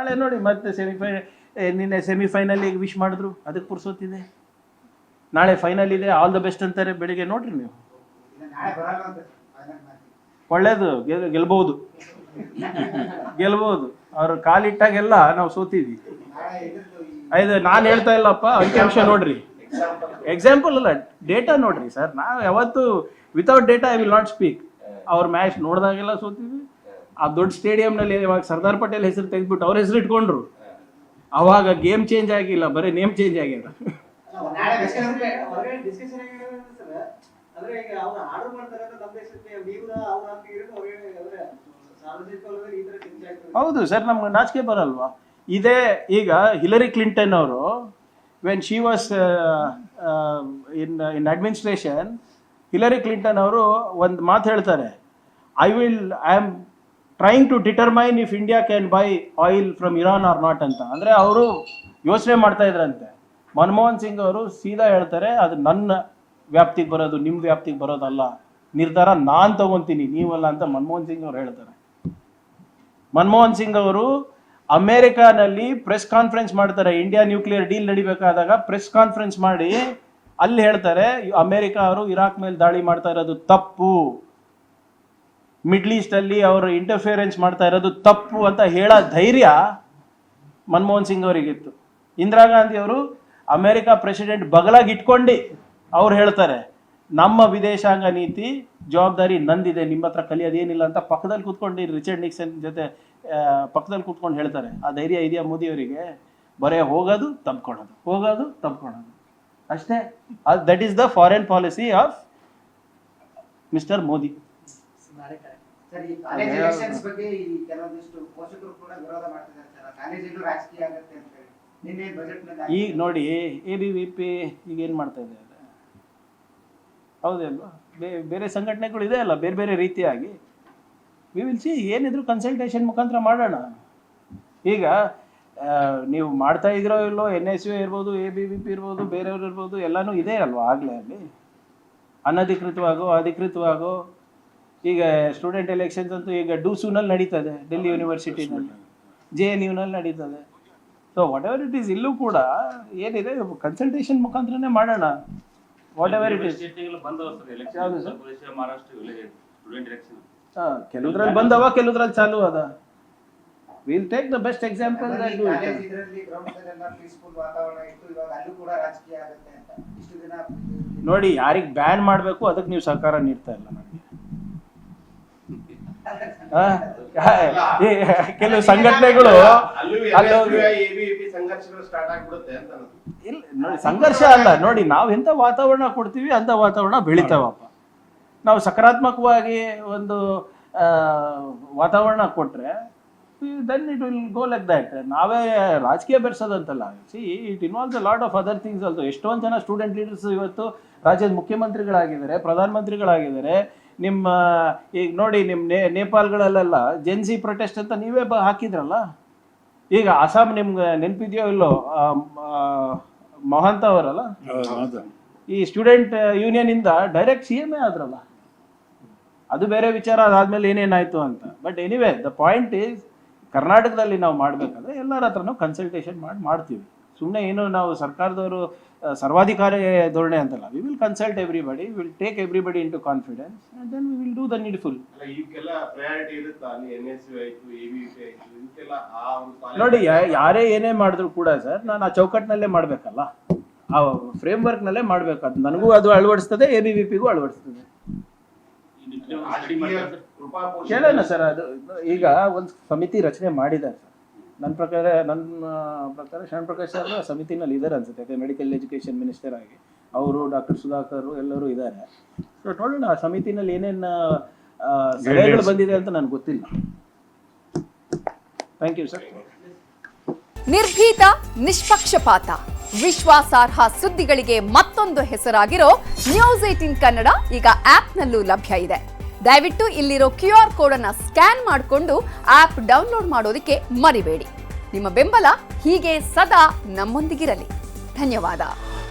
ನಾಳೆ ನೋಡಿ ಮತ್ತೆ ನಿನ್ನೆ ಸೆಮಿಫೈನಲಿಗೆ ವಿಶ್ ಮಾಡಿದ್ರು, ಅದಕ್ಕೆ ಪುರ್ಸೋತಿದೆ. ನಾಳೆ ಫೈನಲ್ ಇದೆ, ಆಲ್ ದ ಬೆಸ್ಟ್ ಅಂತಾರೆ ಬೆಳಿಗ್ಗೆ. ನೋಡ್ರಿ ನೀವು, ಒಳ್ಳೇದು, ಗೆಲ್ಬಹುದು. ಅವ್ರು ಕಾಲಿಟ್ಟಾಗೆಲ್ಲ ನಾವು ಸೋತಿದ್ವಿ. ಇದು ನಾನು ಹೇಳ್ತಾ ಇಲ್ಲಪ್ಪ, ಅಂಕಿಅಂಶ ನೋಡ್ರಿ, ಎಕ್ಸಾಂಪಲ್ ಅಲ್ಲ, ಡೇಟಾ ನೋಡ್ರಿ ಸರ್. ನಾವು ಯಾವತ್ತು without data I will not speak. ಅವ್ರ ಮ್ಯಾಚ್ ನೋಡಿದಾಗೆಲ್ಲ ಸೋತಿದ್ವಿ. ಆ ದೊಡ್ಡ ಸ್ಟೇಡಿಯಂನಲ್ಲಿ ಇವಾಗ ಸರ್ದಾರ್ ಪಟೇಲ್ ಹೆಸರು ತೆಗೆದ್ಬಿಟ್ಟು ಅವ್ರ ಹೆಸರು ಇಟ್ಕೊಂಡ್ರು. ಅವಾಗ ಗೇಮ್ ಚೇಂಜ್ ಆಗಿಲ್ಲ, ಬರೀ ನೇಮ್ ಚೇಂಜ್ ಆಗ್ಯದ. ಹೌದು ಸರ್, ನಮ್ಗೆ ನಾಚಿಕೆ ಬರಲ್ವಾ? ಇದೇ ಈಗ ಹಿಲರಿ ಕ್ಲಿಂಟನ್ ಅವರು when she was in administration, Hillary Clinton ಅವರು ಒಂದು ಮಾತು ಹೇಳ್ತಾರೆ, I am trying to determine if India can buy oil from Iran or not ಅಂತ. ಅಂದರೆ ಅವರು ಯೋಚನೆ ಮಾಡ್ತಾ ಇದ್ರಂತೆ. ಮನಮೋಹನ್ ಸಿಂಗ್ ಅವರು ಸೀದಾ ಹೇಳ್ತಾರೆ, ಅದು ನನ್ನ ವ್ಯಾಪ್ತಿಗೆ ಬರೋದು, ನಿಮ್ಮ ವ್ಯಾಪ್ತಿಗೆ ಬರೋದಲ್ಲ, ನಿರ್ಧಾರ ನಾನು ತಗೊತೀನಿ, ನೀವಲ್ಲ ಅಂತ ಮನಮೋಹನ್ ಸಿಂಗ್ ಅವರು ಹೇಳ್ತಾರೆ. ಮನಮೋಹನ್ ಸಿಂಗ್ ಅವರು ಅಮೇರಿಕಾನಲ್ಲಿ ಪ್ರೆಸ್ ಕಾನ್ಫರೆನ್ಸ್ ಮಾಡ್ತಾರೆ. ಇಂಡಿಯಾ ನ್ಯೂಕ್ಲಿಯರ್ ಡೀಲ್ ನಡಿಬೇಕಾದಾಗ ಪ್ರೆಸ್ ಕಾನ್ಫರೆನ್ಸ್ ಮಾಡಿ ಅಲ್ಲಿ ಹೇಳ್ತಾರೆ, ಅಮೇರಿಕ ಅವರು ಇರಾಕ್ ಮೇಲೆ ದಾಳಿ ಮಾಡ್ತಾ ಇರೋದು ತಪ್ಪು, ಮಿಡ್ಲ್ ಈಸ್ಟ್ ಅಲ್ಲಿ ಅವರು ಇಂಟರ್ಫಿಯರೆನ್ಸ್ ಮಾಡ್ತಾ ಇರೋದು ತಪ್ಪು ಅಂತ ಹೇಳೋ ಧೈರ್ಯ ಮನಮೋಹನ್ ಸಿಂಗ್ ಅವರಿಗಿತ್ತು. ಇಂದಿರಾ ಗಾಂಧಿ ಅವರು ಅಮೇರಿಕ ಪ್ರೆಸಿಡೆಂಟ್ ಬಗಲಾಗಿ ಇಟ್ಕೊಂಡು ಅವ್ರು ಹೇಳ್ತಾರೆ, ನಮ್ಮ ವಿದೇಶಾಂಗ ನೀತಿ ಜವಾಬ್ದಾರಿ ನಂದಿದೆ, ನಿಮ್ಮ ಹತ್ರ ಕಲಿಯೋದೇನಿಲ್ಲ ಅಂತ ಪಕ್ಕದಲ್ಲಿ ಕೂತ್ಕೊಂಡು ರಿಚರ್ಡ್ ನಿಕ್ಸನ್ ಜೊತೆ ಪಕ್ಕದಲ್ಲಿ ಕೂತ್ಕೊಂಡು ಹೇಳ್ತಾರೆ. ಆ ಧೈರ್ಯ ಇದೆಯಾ ಮೋದಿ ಅವರಿಗೆ? ಬರೇ ಹೋಗೋದು ತಪ್ಕೊಳ್ಳೋದು ಅಷ್ಟೇ. That is the foreign policy of mister Modi. ಈಗ ನೋಡಿ ABVP ಈಗ ಏನು ಮಾಡ್ತಾ ಇದೆ, ಹೌದಲ್ವಾ? ಬೇರೆ ಸಂಘಟನೆಗಳು ಇದೆ ಅಲ್ಲ, ಬೇರೆ ಬೇರೆ ರೀತಿಯಾಗಿ. ವಿ ವಿಲ್ ಸಿ, ಏನಿದ್ರು ಕನ್ಸಲ್ಟೇಷನ್ ಮುಖಾಂತರ ಮಾಡೋಣ. ಈಗ ನೀವು ಮಾಡ್ತಾ ಇದ್ರೋ ಇಲ್ಲೋ, NSU ಇರ್ಬೋದು, ABVP ಇರ್ಬೋದು, ಬೇರೆಯವ್ರು ಇರ್ಬೋದು, ಎಲ್ಲನೂ ಇದೆ ಅಲ್ವಾ ಆಗಲೇ ಅಲ್ಲಿ, ಅನಧಿಕೃತವಾಗೋ ಅಧಿಕೃತವಾಗೋ. ಈಗ ಸ್ಟೂಡೆಂಟ್ ಎಲೆಕ್ಷನ್ಸ್ ಅಂತೂ ಈಗ ಡೂಸೂನಲ್ಲಿ ನಡೀತದೆ, ಡೆಲ್ಲಿ ಯೂನಿವರ್ಸಿಟಿನಲ್ಲಿ, JNUನಲ್ಲಿ ನಡೀತದೆ. So what ever it is, ಇಲ್ಲೂ ಕೂಡ ಏನಿದೆ ಕನ್ಸಲ್ಟೇಷನ್ ಮುಖಾಂತರನೇ ಮಾಡೋಣ. ವಾಟ್ ಎವರ್ ಇಟ್ ಈಸ್, ಕೆಲವುದ್ರಲ್ಲಿ ಬಂದವ, ಕೆಲವುದ್ರಲ್ಲಿ ಚಾಲು ಅದ. Will take the best example. ನೋಡಿ, ಯಾರಿಗೆ ಬ್ಯಾನ್ ಮಾಡಬೇಕು ಅದಕ್ಕೆ ನೀವು ಸಹಕಾರ ನೀಡ್ತಾ ಇಲ್ಲ ನನಗೆ. ಕೆಲವು ಸಂಘಟನೆಗಳು ಇಲ್ಲ ನೋಡಿ, ಸಂಘರ್ಷ ಅಲ್ಲ ನೋಡಿ, ನಾವು ಎಂತ ವಾತಾವರಣ ಕೊಡ್ತೀವಿ ಅಂತ ವಾತಾವರಣ ಬೆಳಿತಾವಪ್ಪ. ನಾವು ಸಕಾರಾತ್ಮಕವಾಗಿ ಒಂದು ವಾತಾವರಣ ಕೊಟ್ರೆ then it will go like that. ನಾವೇ ರಾಜಕೀಯ ಬೆರೆಸೋದಂತಲ್ಲ. See, it involves a lot of other things also. ಎಷ್ಟೊಂದು ಜನ ಸ್ಟೂಡೆಂಟ್ ಲೀಡರ್ಸ್ ಇವತ್ತು ರಾಜ್ಯದ ಮುಖ್ಯಮಂತ್ರಿಗಳಾಗಿದ್ದಾರೆ, ಪ್ರಧಾನಮಂತ್ರಿಗಳಾಗಿದ್ದಾರೆ. ನಿಮ್ಮ ಈಗ ನೋಡಿ, ನಿಮ್ಮ ನೇಪಾಲ್ಗಳಲ್ಲೆಲ್ಲ ಜೆನ್ಸಿ ಪ್ರೊಟೆಸ್ಟ್ ಅಂತ ನೀವೇ ಹಾಕಿದ್ರಲ್ಲ. ಈಗ ಅಸ್ಸಾಂ ನಿಮ್ಗೆ ನೆನಪಿದೆಯೋ ಇಲ್ಲೋ, ಮಹಾಂತ ಅವರಲ್ಲ, ಈ ಸ್ಟೂಡೆಂಟ್ ಯೂನಿಯನ್ ಇಂದ ಡೈರೆಕ್ಟ್ CM ಆದ್ರಲ್ಲ. ಅದು ಬೇರೆ ವಿಚಾರ, ಅದಾದ್ಮೇಲೆ ಏನೇನಾಯ್ತು ಅಂತ. But anyway the point is, ಕರ್ನಾಟಕದಲ್ಲಿ ನಾವು ಮಾಡಬೇಕಾದ್ರೆ ಎಲ್ಲರ ಹತ್ರನೂ ಕನ್ಸಲ್ಟೇಷನ್ ಮಾಡ್ತೀವಿ. ಸುಮ್ಮನೆ ಏನು ನಾವು ಸರ್ಕಾರದವರು ಸರ್ವಾಧಿಕಾರಿ ಧೋರಣೆ ಅಂತಲ್ಲ. We will consult everybody, will take everybody in to confidence and then we will do the needful. ನೋಡಿ, ಯಾರೇ ಏನೇ ಮಾಡಿದ್ರು ಕೂಡ ಸರ್, ನಾನು ಆ ಚೌಕಟ್ಟಿನಲ್ಲೇ ಮಾಡಬೇಕಲ್ಲ, ಆ ಫ್ರೇಮ್ ವರ್ಕ್ನಲ್ಲೇ ಮಾಡಬೇಕು. ಅದು ನನಗೂ ಅದು ಅಳವಡಿಸ್ತದೆ, ABVPಗೂ ಅಳವಡಿಸ್ತದೆ. ಕೇಳೋಣ ಸರ್. ಅದು ಈಗ ಒಂದು ಸಮಿತಿ ರಚನೆ ಮಾಡಿದ್ದಾರೆ ಸರ್. ನನ್ನ ಪ್ರಕಾರ ಶರಣ್ ಪ್ರಕಾಶ್ ಸರ್ ಸಮಿತಿನಲ್ಲಿ ಇದ್ದಾರೆ ಅನ್ಸುತ್ತೆ, ಯಾಕೆ ಮೆಡಿಕಲ್ ಎಜುಕೇಷನ್ ಮಿನಿಸ್ಟರ್ ಆಗಿ. ಅವರು, ಡಾಕ್ಟರ್ ಸುಧಾಕರ್ ಎಲ್ಲರೂ ಇದ್ದಾರೆ. ಸೊ ನೋಡೋಣ ಆ ಸಮಿತಿನಲ್ಲಿ ಏನೇನು ಸಲಹೆಗಳು ಬಂದಿದೆ ಅಂತ ನನಗೆ ಗೊತ್ತಿಲ್ಲ. Thank you sir. ನಿರ್ಭೀತ, ನಿಷ್ಪಕ್ಷಪಾತ, ವಿಶ್ವಾಸಾರ್ಹ ಸುದ್ದಿಗಳಿಗೆ ಮತ್ತೊಂದು ಹೆಸರಾಗಿರೋ News18 ಕನ್ನಡ ಈಗ ಆಪ್ನಲ್ಲೂ ಲಭ್ಯ ಇದೆ. ದಯವಿಟ್ಟು ಇಲ್ಲಿರೋ QR ಕೋಡ್ ಅನ್ನು ಸ್ಕ್ಯಾನ್ ಮಾಡಿಕೊಂಡು ಆಪ್ ಡೌನ್ಲೋಡ್ ಮಾಡೋದಕ್ಕೆ ಮರಿಬೇಡಿ. ನಿಮ್ಮ ಬೆಂಬಲ ಹೀಗೆ ಸದಾ ನಮ್ಮೊಂದಿಗಿರಲಿ. ಧನ್ಯವಾದ.